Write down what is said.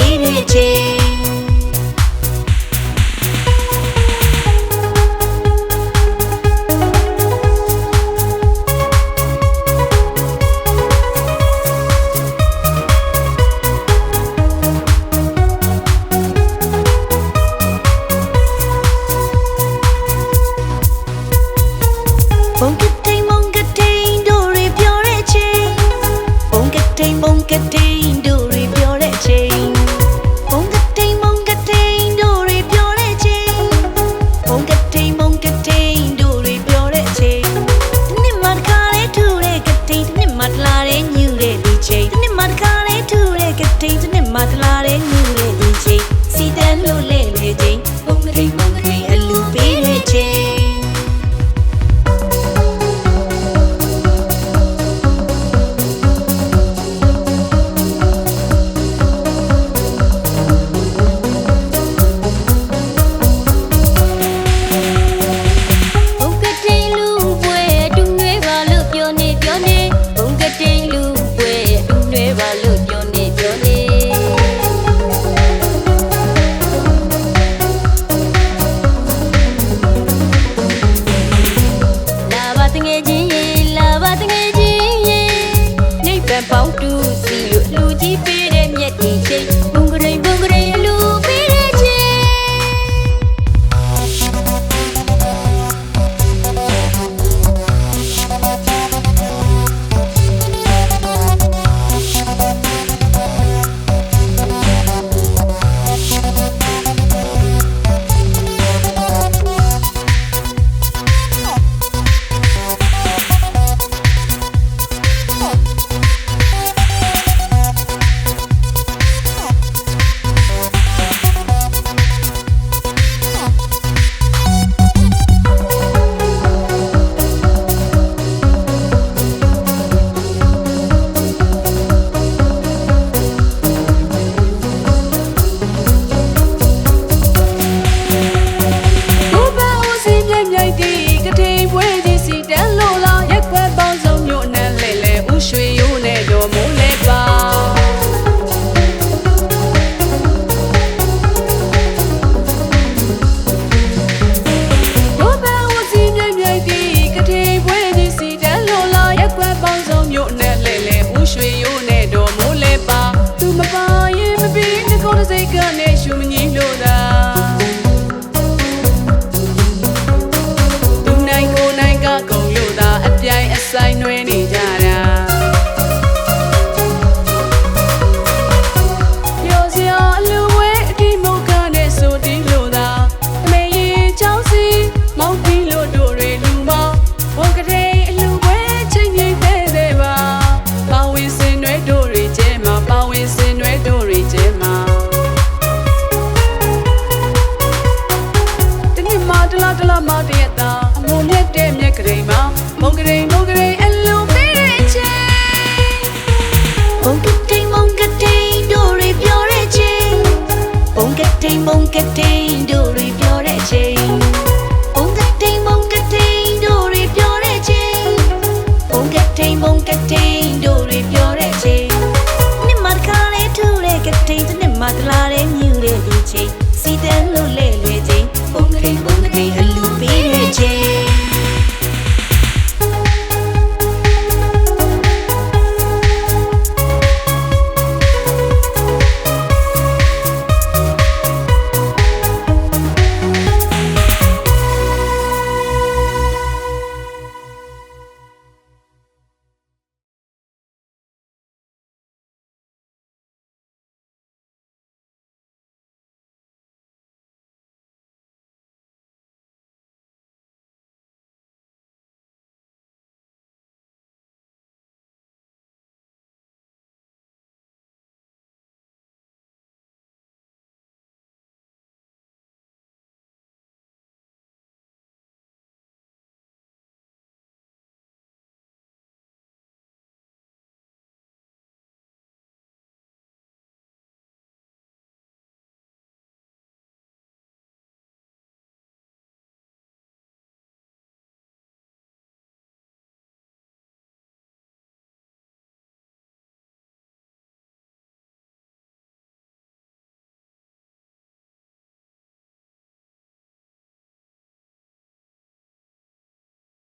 ပေးတဲ့ချိန်ဘုံကတိန်တို့တွေပြောတဲ့ချိန်ဘုံကတိန်တို့တွေပြောတဲ့ချိန်ဘုံကတိန်တို့တွေပြောတဲ့ချိန်ဘုံကတိန်တို့တွေပြောတဲ့ချိန်ဒီနေ့မှတခါလေးထူတဲ့ကတိန်ဒီနေ့မှတလာတဲ့ညူတဲ့ဒီချိန်ဒီနေ့မှတခါလေးထူတဲ့ကတိန်ဒီနေ့မှတလာတဲ့ညူတဲ့ဒီချိန်စီတန်းလို့လဲလေချိန်ဘုံကတိန်အလူပေးတဲ့ချိန်ပေါင်းတူစီလို့လူကြီးပေးတဲ့မြက်တီချိန်ဘုံကရိန်အလူပေးတဲ့ချိန်ဆိုင်နှွေးနေကြတာပြောစရာအလူဝဲအဒီမုတ်ခနဲ့ဆိုတီးလို့သာအမေရင်ချောင်းစီမောင်းပြီးလို့တို့တွေလူမဘုံကလေးအလူဝဲချိန်ငိမ့်သေးပါပါဝင်စင်နှွေးတို့တွေကျဲမှာပါဝင်စင်နှွေးတို့တွေကျဲမှာတနေ့မှတလားမှတရက်တာအမုံမြက်တဲ့မြက်ကလေးမှာဘုံကလေးအလူပေးတဲ့ချိန်ဘုံကတိန်တို့တွေပြောတဲ့ချိန်ဘုံကတိန်တို့တွေပြောတဲ့ချိန်